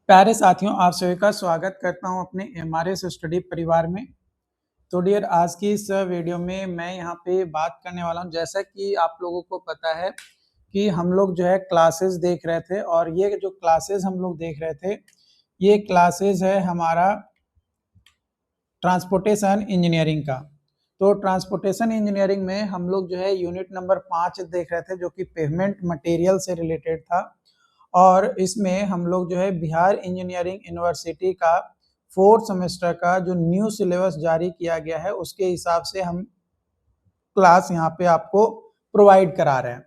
प्यारे साथियों, आप सभी का स्वागत करता हूं अपने एमआरएस स्टडी परिवार में। तो डियर, आज की इस वीडियो में मैं यहां पे बात करने वाला हूं। जैसा कि आप लोगों को पता है कि हम लोग जो है क्लासेस देख रहे थे, और ये जो क्लासेस हम लोग देख रहे थे, ये क्लासेस है हमारा ट्रांसपोर्टेशन इंजीनियरिंग का। तो ट्रांसपोर्टेशन इंजीनियरिंग में हम लोग जो है यूनिट नंबर 5 देख रहे थे, जो कि पेवमेंट मटेरियल से रिलेटेड था। और इसमें हम लोग जो है बिहार इंजीनियरिंग यूनिवर्सिटी का 4th सेमेस्टर का जो न्यू सिलेबस जारी किया गया है, उसके हिसाब से हम क्लास यहाँ पे आपको प्रोवाइड करा रहे हैं।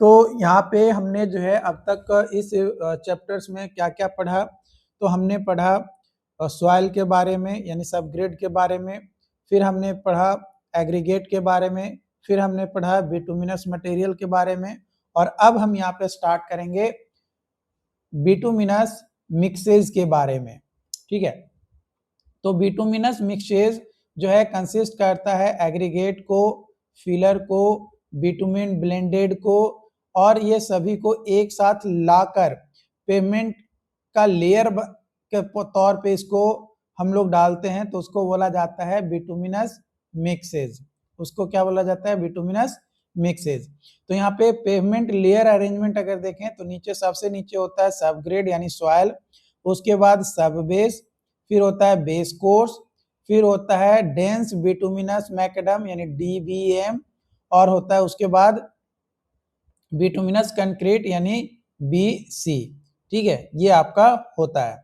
तो यहाँ पे हमने जो है अब तक इस चैप्टर्स में क्या क्या पढ़ा, तो हमने पढ़ा सॉइल के बारे में यानी सबग्रेड के बारे में, फिर हमने पढ़ा एग्रीगेट के बारे में, फिर हमने पढ़ा बिटुमिनस मटेरियल के बारे में, और अब हम यहाँ पे स्टार्ट करेंगे बिटुमिनस मिक्सेज के बारे में। ठीक है, तो बिटुमिनस मिक्सेज जो है कंसिस्ट करता है एग्रीगेट को, फिलर को, बिटुमिन ब्लेंडेड को, और ये सभी को एक साथ लाकर पेवमेंट का लेयर के तौर पे इसको हम लोग डालते हैं, तो उसको बोला जाता है बिटुमिनस मिक्सेज। उसको क्या बोला जाता है? Bituminous mixes. तो यहाँ पे पेवमेंट लेयर अरेंजमेंट अगर देखें तो नीचे सबसे नीचे होता है सबग्रेड यानी सॉइल, उसके बाद सब बेस, फिर होता है बेस कोर्स, फिर होता है डेंस बिटुमिनस मैकेडम यानी डीबीएम, और होता है उसके बाद बिटुमिनस कंक्रीट यानी बीसी। ठीक है, ये आपका होता है।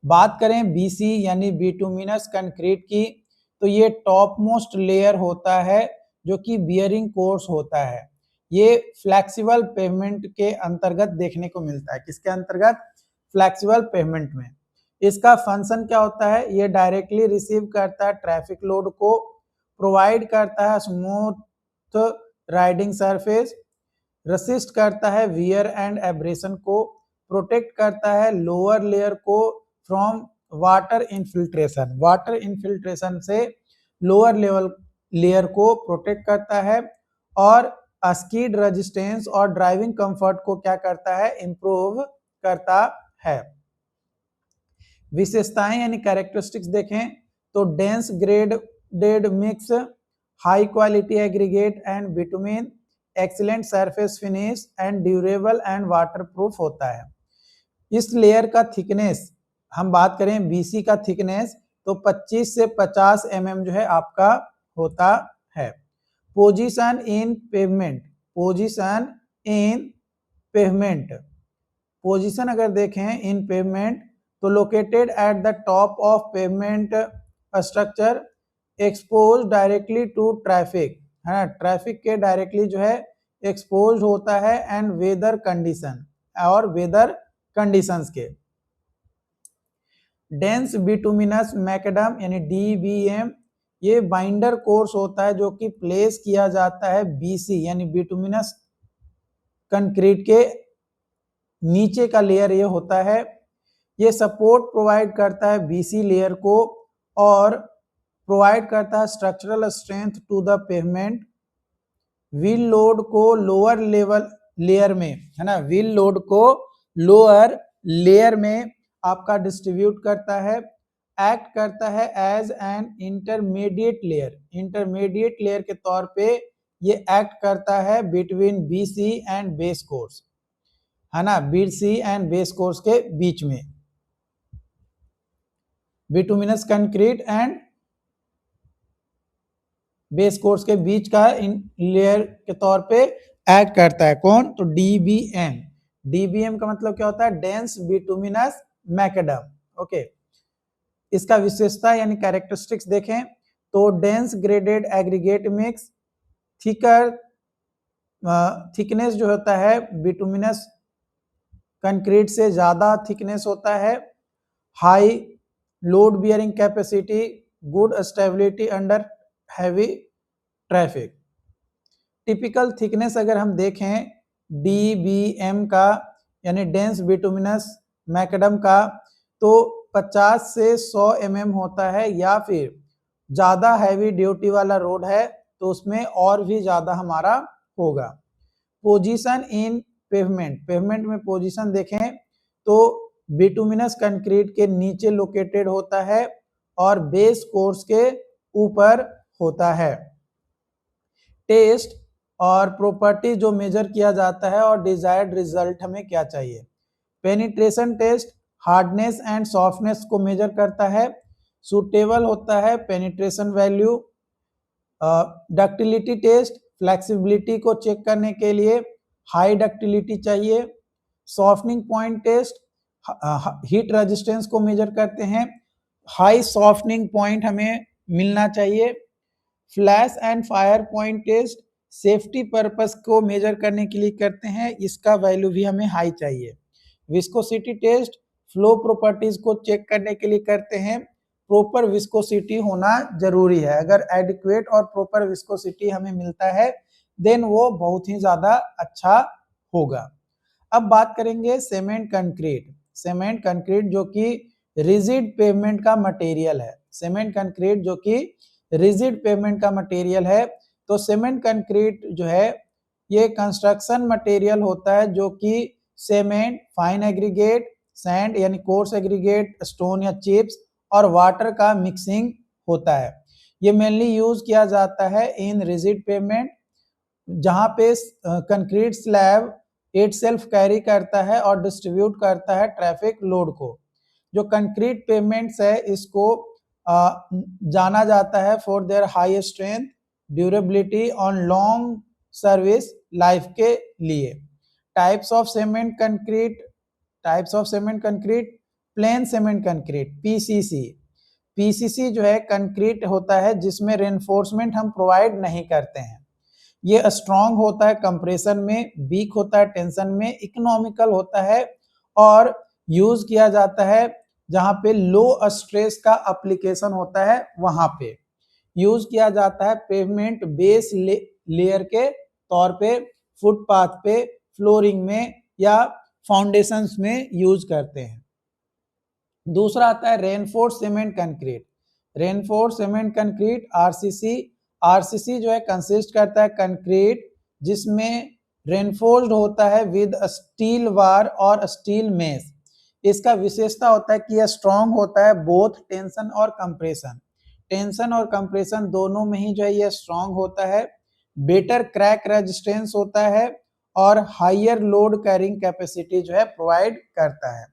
बात करें बीसी यानी बिटुमिनस कंक्रीट की, तो ये टॉप मोस्ट लेयर होता है जो कि बियरिंग कोर्स होता है। ये फ्लेक्सिबल पेवमेंट के अंतर्गत देखने को मिलता है। किसके अंतर्गत? फ्लेक्सिबल पेवमेंट में। इसका फंक्शन क्या होता है? ये डायरेक्टली रिसीव करता है ट्रैफिक लोड को, प्रोवाइड करता है स्मूथ राइडिंग सरफेस, रेसिस्ट करता है वियर एंड एब्रेशन को, प्रोटेक्ट करता है लोअर लेयर को from water infiltration. Water infiltration से लोअर लेवल लेयर को प्रोटेक्ट करता है, और स्कीड रेजिस्टेंस और ड्राइविंग कंफर्ट को क्या करता है? इंप्रूव करता है। विशेषताएं यानी कैरेक्टरिस्टिक्स देखें तो dense graded mix, high quality aggregate and bitumen, excellent surface finish and durable and waterproof होता है। इस लेयर का थिकनेस, हम बात करें बीसी का थिकनेस, तो 25 से 50 mm जो है आपका होता है। Position in pavement, position in pavement, position अगर देखें इन पेवमेंट तो located at the top of pavement structure, expose directly to traffic, है ट्रैफिक के डायरेक्टली जो है एक्सपोज होता है, एंड वेदर कंडीशन और वेदर कंडीशंस के। डेंस बिटुमिनस मैकेडम यानी डीबीएम, ये बाइंडर कोर्स होता है जो कि प्लेस किया जाता है बीसी यानी बिटुमिनस कंक्रीट के नीचे का लेयर ये होता है। ये सपोर्ट प्रोवाइड करता है बीसी लेयर को, और प्रोवाइड करता है structural strength to the pavement. Wheel load को लोअर लेवल लेयर में, है ना, व्हील लोड को लोअर लेयर में आपका डिस्ट्रीब्यूट करता है। एक्ट करता है as an intermediate layer, intermediate layer के तौर पे ये एक्ट करता है between BC and base course, है ना, बीसी एंड बेस कोर्स के बीच में। Bituminous concrete and base course के बीच का इन लेयर के तौर पे एक्ट करता है। कौन? तो डीबीएम। डीबीएम का मतलब क्या होता है? Dense bituminous macadam. ओके, इसका विशेषता यानी कैरेक्टरिस्टिक्स देखें तो dense graded aggregate mix, thicker thickness जो होता है बिटुमिनस कंक्रीट से ज्यादा थिकनेस होता है, high load bearing capacity, good stability under heavy traffic. Typical thickness अगर हम देखें डीबीएम का यानी डेंस बिटुमिनस मैकेडम का, तो 50 से 100 mm होता है, या फिर ज्यादा हैवी ड्यूटी वाला रोड है तो उसमें और भी ज्यादा हमारा होगा। पोजीशन इन पेवमेंट, पेवमेंट में पोजीशन देखें तो बिटुमिनस कंक्रीट के नीचे लोकेटेड होता है और बेस कोर्स के ऊपर होता है। टेस्ट और प्रॉपर्टी जो मेजर किया जाता है और डिजायर्ड रिजल्ट हमें क्या चाहिए। Penetration test hardness and softness को मेजर करता है। सुटेबल होता है penetration value. Ductility test flexibility को चेक करने के लिए हाई डक्टिलिटी चाहिए। Softening point test heat resistance को मेजर करते हैं, हाई सॉफ्टनिंग पॉइंट हमें मिलना चाहिए। Flash and fire point test safety purpose को मेजर करने के लिए करते हैं, इसका वैल्यू भी हमें हाई चाहिए। विस्कोसिटी टेस्ट फ्लो प्रॉपर्टीज को चेक करने के लिए करते हैं, प्रॉपर विस्कोसिटी होना जरूरी है। अगर एडिक्वेट और प्रॉपर विस्कोसिटी हमें मिलता है देन वो बहुत ही ज्यादा अच्छा होगा। अब बात करेंगे सीमेंट कंक्रीट। सीमेंट कंक्रीट जो कि रिजिड पेवमेंट का मटेरियल है, सीमेंट कंक्रीट जो कि रिजिड पेवमेंट का मटेरियल है, तो सीमेंट कंक्रीट जो है ये कंस्ट्रक्शन मटेरियल होता है जो कि सीमेंट, फाइन एग्रीगेट, सैंड यानी कोर्स एग्रीगेट, स्टोन या चिप्स और वाटर का मिक्सिंग होता है। ये मेनली यूज किया जाता है इन रिजिड पेवमेंट जहां पे concrete slab it self carry करता है और डिस्ट्रीब्यूट करता है ट्रैफिक लोड को। जो कंक्रीट पेवमेंट्स है इसको जाना जाता है for their high strength, durability on long service life के लिए। Types of cement concrete, types of cement concrete, plane cement concrete PCC. PCC जो है कंक्रीट होता है जिसमें रेनफोर्समेंट हम प्रोवाइड नहीं करते हैं। ये स्ट्रॉन्ग होता है कंप्रेशन में, वीक होता है टेंशन में, इकोनॉमिकल होता है और यूज किया जाता है जहां पे लो स्ट्रेस का एप्लीकेशन होता है वहां पे यूज किया जाता है। पेवमेंट बेस लेयर के तौर पे फुटपाथ पे, फ्लोरिंग में या फाउंडेशंस में यूज करते हैं। दूसरा आता है reinforce cement concrete. Reinforce cement concrete RCC. RCC जो है कंसिस्ट करता है कंक्रीट जिसमें रेनफोर्स्ड होता है विद स्टील बार और स्टील मेश। इसका विशेषता होता है कि यह स्ट्रॉन्ग होता है बोथ टेंशन और कंप्रेशन, टेंशन और कंप्रेशन दोनों में ही जो है यह स्ट्रॉन्ग होता है। बेटर क्रैक रेजिस्टेंस होता है और हायर लोड कैरिंग कैपेसिटी जो है प्रोवाइड करता है।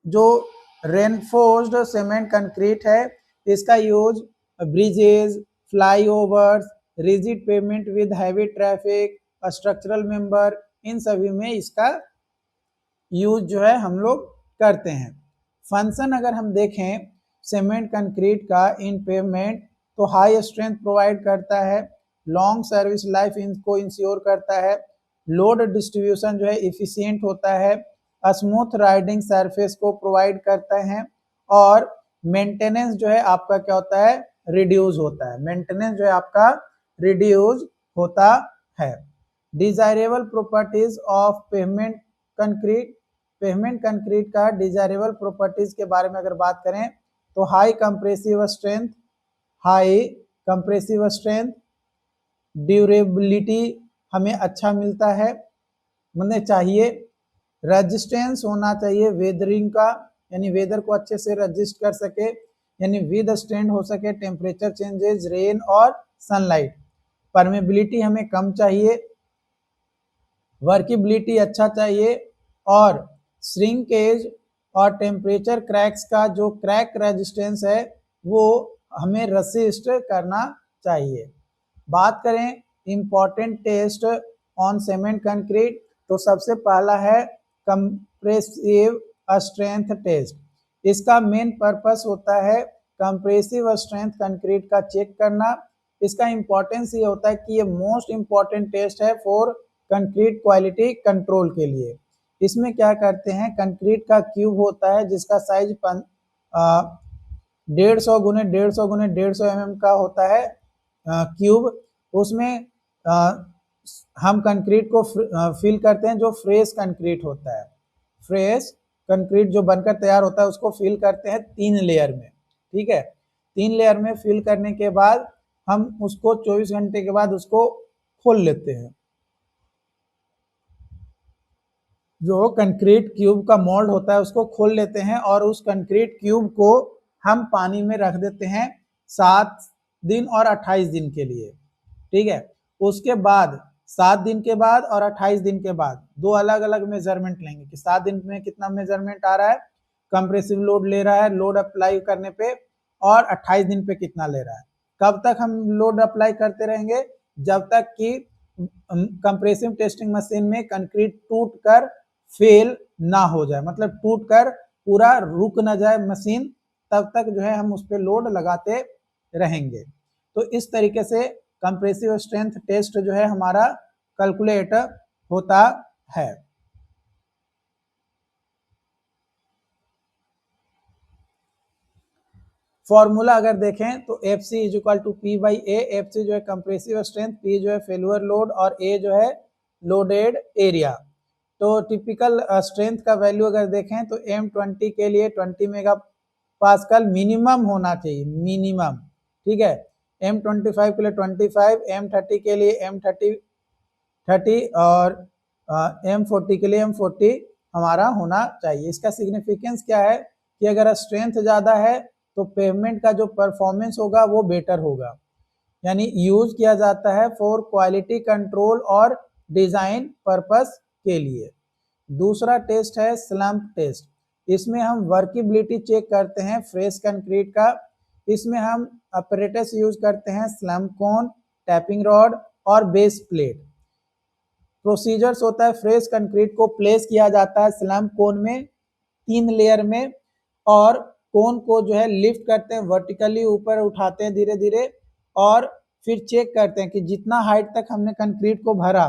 जो रेनफोर्स्ड सीमेंट कंक्रीट है इसका use bridges, flyovers, rigid pavement with heavy traffic, structural member, इन सभी में इसका यूज जो है हम लोग करते हैं। फंक्शन अगर हम देखें सीमेंट कंक्रीट का इन पेवमेंट तो हाई स्ट्रेंथ प्रोवाइड करता है, लॉन्ग सर्विस लाइफ इनको इंश्योर करता है, लोड डिस्ट्रीब्यूशन जो है इफिशिएंट होता है, स्मूथ राइडिंग सरफेस को प्रोवाइड करता है और मेंटेनेंस जो है आपका क्या होता है रिड्यूस होता है, मेंटेनेंस जो है आपका रिड्यूस होता है। Desirable properties of pavement concrete. Pavement concrete का डिजायरेबल प्रॉपर्टीज के बारे में अगर बात करें तो high compressive strength, high compressive strength, durability हमें अच्छा मिलता है मतलब चाहिए, रेजिस्टेंस होना चाहिए वेदरिंग का यानी वेदर को अच्छे से रजिस्ट कर सके यानी विद स्टैंड हो सके टेम्परेचर चेंजेस, रेन और सनलाइट। परमेबिलिटी हमें कम चाहिए, वर्केबिलिटी अच्छा चाहिए और श्रिंकेज और टेम्परेचर क्रैक्स का जो क्रैक रेजिस्टेंस है वो हमें रेसिस्ट करना चाहिए। बात करें important test on cement concrete तो सबसे पहला है कंप्रेसिव स्ट्रेंथ टेस्ट। इसका मेन पर्पस होता है कंप्रेसिव स्ट्रेंथ कंक्रीट का चेक करना। इसका इंपॉर्टेंस ये होता है कि ये मोस्ट इंपॉर्टेंट टेस्ट है फॉर कंक्रीट क्वालिटी कंट्रोल के लिए। इसमें क्या करते हैं कंक्रीट का क्यूब होता है जिसका साइज 150 गुने 150 गुने 150 mm का होता है क्यूब। उसमें हम कंक्रीट को फिल करते हैं जो फ्रेश कंक्रीट होता है, फ्रेश कंक्रीट जो बनकर तैयार होता है उसको फिल करते हैं 3 लेयर में, ठीक है। 3 लेयर में फिल करने के बाद हम उसको 24 घंटे के बाद उसको खोल लेते हैं। जो कंक्रीट क्यूब का मोल्ड होता है उसको खोल लेते हैं और उस कंक्रीट क्यूब को हम पानी में रख देते हैं 7 दिन और 28 दिन के लिए। ठीक है, उसके बाद 7 दिन के बाद और 28 दिन के बाद दो अलग अलग मेजरमेंट लेंगे कि 7 दिन में कितना मेजरमेंट आ रहा है, कंप्रेसिव लोड ले रहा है लोड अप्लाई करने पे, और 28 दिन पे कितना ले रहा है। कब तक हम लोड अप्लाई करते रहेंगे, जब तक कि कंप्रेसिव टेस्टिंग मशीन में कंक्रीट टूट कर फेल ना हो जाए, मतलब टूट कर पूरा रुक ना जाए मशीन, तब तक जो है हम उस पर लोड लगाते रहेंगे। तो इस तरीके से कंप्रेसिव स्ट्रेंथ टेस्ट जो है हमारा कैलकुलेट होता है। फॉर्मूला अगर देखें तो F C is equal to P by A. F C जो है कंप्रेसिव स्ट्रेंथ, पी जो है फेल्यूर लोड और ए जो है लोडेड एरिया। तो टिपिकल स्ट्रेंथ का वैल्यू अगर देखें तो M20 के लिए 20 मेगा पास्कल मिनिमम होना चाहिए, मिनिमम। ठीक है, M25 के लिए 25, M30 के लिए M30 और M40 के लिए M40 हमारा होना चाहिए। इसका सिग्निफिकेंस क्या है कि अगर स्ट्रेंथ ज़्यादा है तो पेवमेंट का जो परफॉर्मेंस होगा वो बेटर होगा, यानी यूज किया जाता है फॉर क्वालिटी कंट्रोल और डिजाइन पर्पस के लिए। दूसरा टेस्ट है स्लम्प टेस्ट। इसमें हम वर्केबिलिटी चेक करते हैं फ्रेश कंक्रीट का। इसमें हम अपरेटस यूज करते हैं स्लम्प कोन, टैपिंग रॉड और बेस प्लेट। प्रोसीजर्स होता है, फ्रेश कंक्रीट को प्लेस किया जाता है स्लम्प कोन में 3 लेयर में, और कोन को जो है लिफ्ट करते हैं वर्टिकली ऊपर उठाते हैं धीरे धीरे, और फिर चेक करते हैं कि जितना हाइट तक हमने कंक्रीट को भरा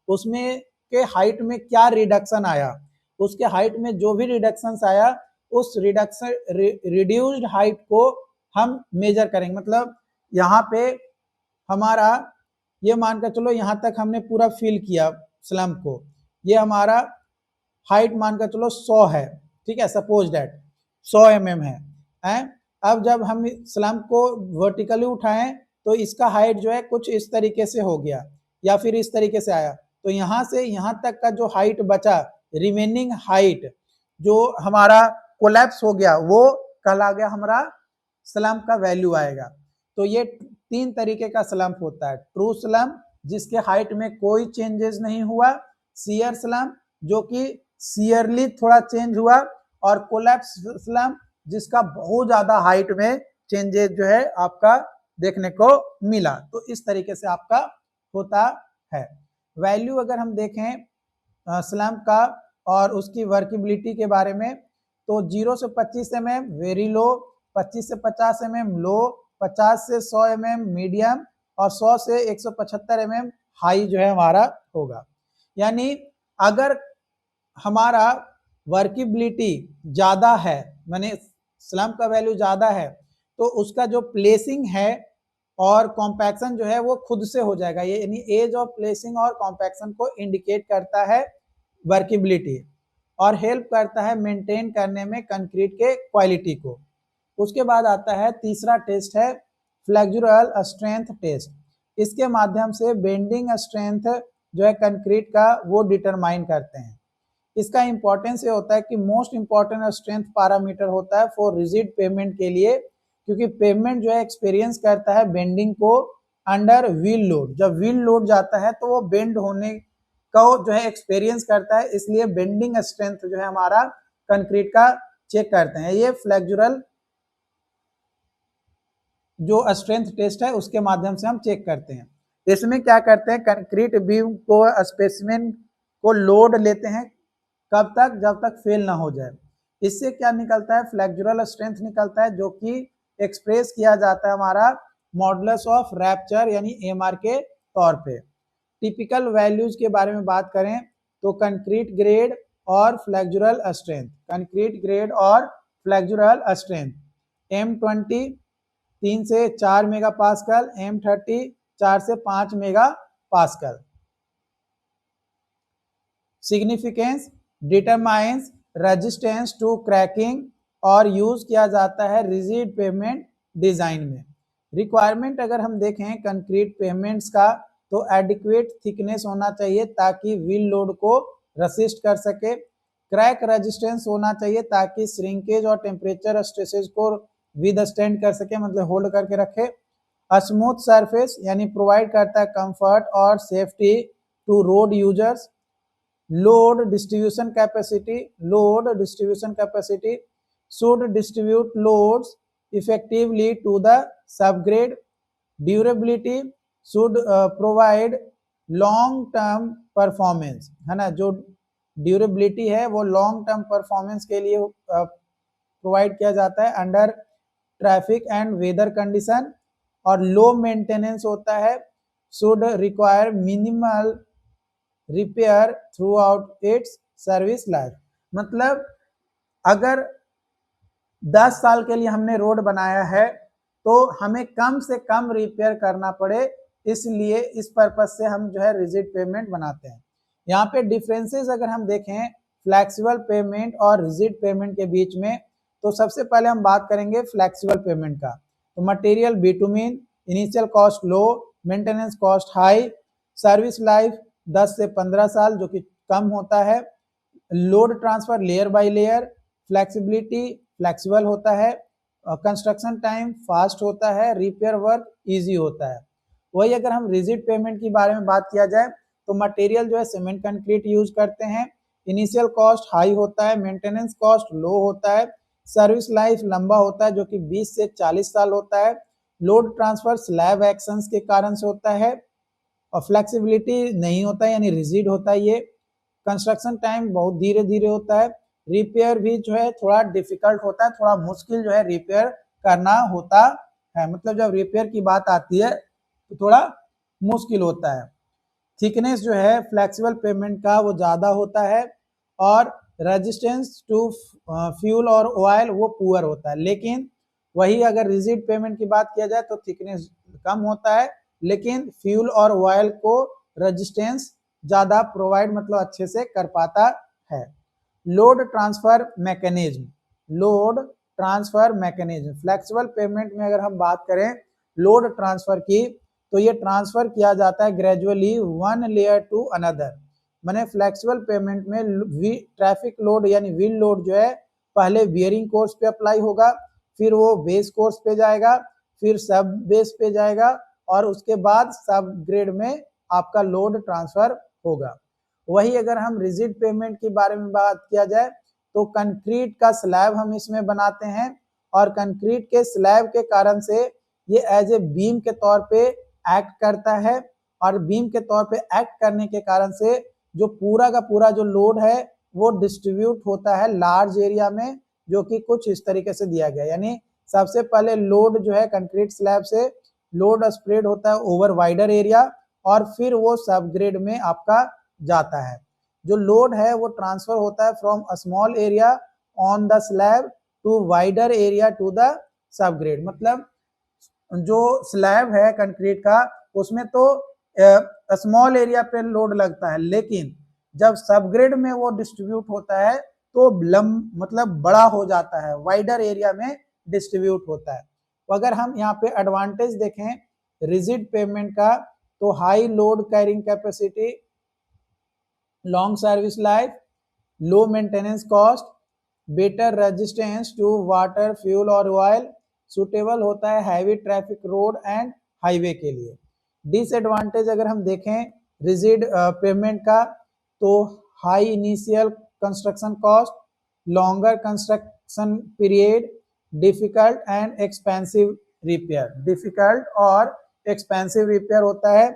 उसमें के हाइट में क्या रिडक्शन आया। उसके हाइट में जो भी रिडक्शन आया उस रिड्यूस्ड हाइट को हम मेजर करेंगे। मतलब यहाँ पे हमारा ये मानकर चलो यहाँ तक हमने पूरा फिल किया स्लम्प को, ये हमारा हाइट मानकर चलो 100 है। ठीक है, सपोज दैट 100 mm है। अब जब हम स्लम्प को वर्टिकली उठाएं तो इसका हाइट जो है कुछ इस तरीके से हो गया या फिर इस तरीके से आया, तो यहाँ से यहाँ तक का जो हाइट बचा, रिमेनिंग हाइट जो हमारा कोलैप्स हो गया, वो कहला गया हमारा स्लम्प का वैल्यू आएगा। तो ये 3 तरीके का स्लम्प होता है, ट्रू स्लम्प जिसके हाइट में कोई चेंजेस नहीं हुआ, शियर स्लम्प जो कि शियरली थोड़ा चेंज हुआ, और कोलैप्स स्लम्प जिसका बहुत ज्यादा हाइट में चेंजेस जो है आपका देखने को मिला। तो इस तरीके से आपका होता है। वैल्यू अगर हम देखें स्लम्प का और उसकी वर्केबिलिटी के बारे में, तो 0 से 25 mm वेरी लो, 25 से 50 mm लो, 50 से 100 mm मीडियम और 100 से 175 mm हाई जो है हमारा होगा। यानी अगर हमारा वर्केबिलिटी ज़्यादा है, माने स्लम्प का वैल्यू ज़्यादा है, तो उसका जो प्लेसिंग है और कॉम्पैक्शन जो है वो खुद से हो जाएगा। ये यानी एज ऑफ प्लेसिंग और कॉम्पैक्शन को इंडिकेट करता है वर्केबिलिटी, और हेल्प करता है मेंटेन करने में कंक्रीट के क्वालिटी को। उसके बाद आता है तीसरा टेस्ट है फ्लेक्सुरल स्ट्रेंथ टेस्ट। इसके माध्यम से बेंडिंग स्ट्रेंथ जो है कंक्रीट का वो डिटरमाइन करते हैं। इसका इंपॉर्टेंस ये होता है कि मोस्ट इंपॉर्टेंट स्ट्रेंथ पैरामीटर होता है फॉर रिजिड पेवमेंट के लिए, क्योंकि पेवमेंट जो है एक्सपीरियंस करता है बेंडिंग को अंडर व्हील लोड। जब व्हील लोड जाता है तो वो बेंड होने को जो है एक्सपीरियंस करता है, इसलिए बेंडिंग स्ट्रेंथ जो है हमारा कंक्रीट का चेक करते हैं। ये फ्लेक्सुरल जो स्ट्रेंथ टेस्ट है उसके माध्यम से हम चेक करते हैं। इसमें क्या करते हैं, कंक्रीट बीम को स्पेसिमेन को लोड लेते हैं, कब तक, जब तक फेल ना हो जाए। इससे क्या निकलता है, फ्लेक्सुरल स्ट्रेंथ निकलता है, जो कि एक्सप्रेस किया जाता है हमारा मॉडुलस ऑफ रैप्चर यानी एमआर के तौर पे। टिपिकल वैल्यूज के बारे में बात करें तो कंक्रीट ग्रेड और फ्लेक्सुरल स्ट्रेंथ, कंक्रीट ग्रेड और फ्लेक्सुरल स्ट्रेंथ M20 3 से 4 मेगा पास्कल, M30 4 से 5 mega pascal. Significance determines resistance to cracking और यूज किया जाता है रिजिड पेवमेंट डिजाइन में। रिक्वायरमेंट अगर हम देखें कंक्रीट पेवमेंट्स का, तो एडिक्वेट थिकनेस होना चाहिए ताकि व्हील लोड को रसिस्ट कर सके। क्रैक रेजिस्टेंस होना चाहिए ताकि श्रिंकेज और टेम्परेचर स्ट्रेसेस को विदस्टैंड कर सके, मतलब होल्ड करके रखे। स्मूथ सरफेस यानी प्रोवाइड करता है कंफर्ट और safety to road users. Load distribution capacity should distribute loads effectively to the subgrade. Durability should provide long term performance, है ना, जो ड्यूरेबिलिटी है वो लॉन्ग टर्म परफॉर्मेंस के लिए प्रोवाइड किया जाता है under traffic and weather condition. और लो मेंटेनेंस होता है, should require minimal repair throughout its service life. मतलब अगर 10 साल के लिए हमने रोड बनाया है तो हमें कम से कम रिपेयर करना पड़े, इसलिए इस पर्पज से हम जो है रिजिड पेमेंट बनाते हैं। यहाँ पे डिफरेंसेस अगर हम देखें फ्लेक्सिबल पेमेंट और रिजिड पेमेंट के बीच में, तो सबसे पहले हम बात करेंगे फ्लेक्सिबल पेमेंट का। तो material bitumen, initial cost low, maintenance cost high, service life 10 से 15 साल जो कि कम होता है, load transfer layer by layer, flexibility flexible होता है, कंस्ट्रक्शन टाइम फास्ट होता है, रिपेयर वर्क इजी होता है। वही अगर हम रिजिड पेमेंट की बारे में बात किया जाए तो मटेरियल जो है सीमेंट कंक्रीट यूज करते हैं, इनिशियल कॉस्ट हाई होता है, मेंटेनेंस कॉस्ट लो होता है, सर्विस लाइफ लंबा होता है जो कि 20 से 40 साल होता है, लोड ट्रांसफर स्लैब एक्शंस के कारण से होता है, और फ्लेक्सिबिलिटी नहीं होता है यानी रिजिड होता है ये, कंस्ट्रक्शन टाइम बहुत धीरे धीरे होता है, रिपेयर भी जो है थोड़ा डिफिकल्ट होता है, थोड़ा मुश्किल जो है रिपेयर करना होता है, मतलब जब रिपेयर की बात आती है तो थोड़ा मुश्किल होता है। थिकनेस जो है फ्लेक्सिबल पेमेंट का वो ज़्यादा होता है और रेजिस्टेंस टू फ्यूल और ऑयल वो पुअर होता है। लेकिन वही अगर रिजिड पेमेंट की बात किया जाए तो थिकनेस कम होता है लेकिन फ्यूल और ऑयल को रेजिस्टेंस ज़्यादा प्रोवाइड मतलब अच्छे से कर पाता है। Load transfer mechanism flexible pavement में अगर हम बात करें लोड ट्रांसफर की तो ये ट्रांसफर किया जाता है gradually one layer to another. मैंने फ्लेक्सिबल पेमेंट में ट्रैफिक लोड यानी व्हील लोड जो है पहले बियरिंग कोर्स पे अप्लाई होगा, फिर वो बेस कोर्स पे जाएगा, फिर सब बेस पे जाएगा और उसके बाद सब ग्रेड में आपका लोड ट्रांसफर होगा। वही अगर हम रिजिड पेमेंट के बारे में बात किया जाए तो कंक्रीट का स्लैब हम इसमें बनाते हैं और कंक्रीट के स्लैब के कारण से ये एज ए बीम के तौर पे एक्ट करता है और बीम के तौर पे एक्ट करने के कारण से जो पूरा का पूरा जो लोड है वो डिस्ट्रीब्यूट होता है लार्ज एरिया में, जो कि कुछ इस तरीके से दिया गया। यानी सबसे पहले लोड जो है कंक्रीट स्लैब से लोड स्प्रेड होता है ओवर वाइडर एरिया और फिर वो सब ग्रेड में आपका जाता है। जो लोड है वो ट्रांसफर होता है from a small area on the slab to wider area to the subgrade. मतलब जो स्लैब है कंक्रीट का उसमें तो स्मॉल एरिया पे लोड लगता है, लेकिन जब सब ग्रेड में वो डिस्ट्रीब्यूट होता है तो मतलब बड़ा हो जाता है, वाइडर एरिया में डिस्ट्रीब्यूट होता है। तो अगर हम यहाँ पे एडवांटेज देखें रिजिड पेमेंट का तो high load carrying capacity, long service life, low maintenance cost, better resistance to water fuel और ऑयल, सुटेबल होता है heavy traffic road and highway के लिए। डिसएडवांटेज अगर हम देखें रिजिड पेमेंट का तो high initial construction cost, longer construction period, difficult and expensive repair. Difficult और एक्सपेंसिव रिपेयर होता है,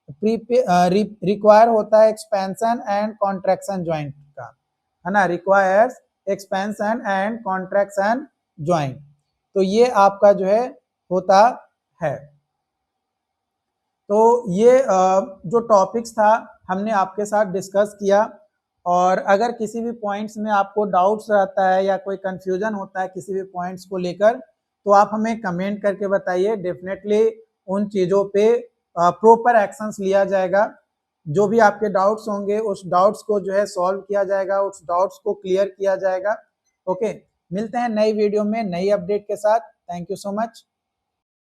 रिक्वायर होता है एक्सपेंशन एंड कॉन्ट्रैक्शन ज्वाइंट का, है ना, requires expansion and contraction joint. तो ये आपका जो है होता है। तो ये जो टॉपिक्स था हमने आपके साथ डिस्कस किया, और अगर किसी भी पॉइंट्स में आपको डाउट्स रहता है या कोई कंफ्यूजन होता है किसी भी पॉइंट्स को लेकर तो आप हमें कमेंट करके बताइए। डेफिनेटली उन चीज़ों पे प्रॉपर एक्शंस लिया जाएगा। जो भी आपके डाउट्स होंगे उस डाउट्स को जो है सॉल्व किया जाएगा, उस डाउट्स को क्लियर किया जाएगा। ओके, मिलते हैं नई वीडियो में नई अपडेट के साथ। Thank you so much.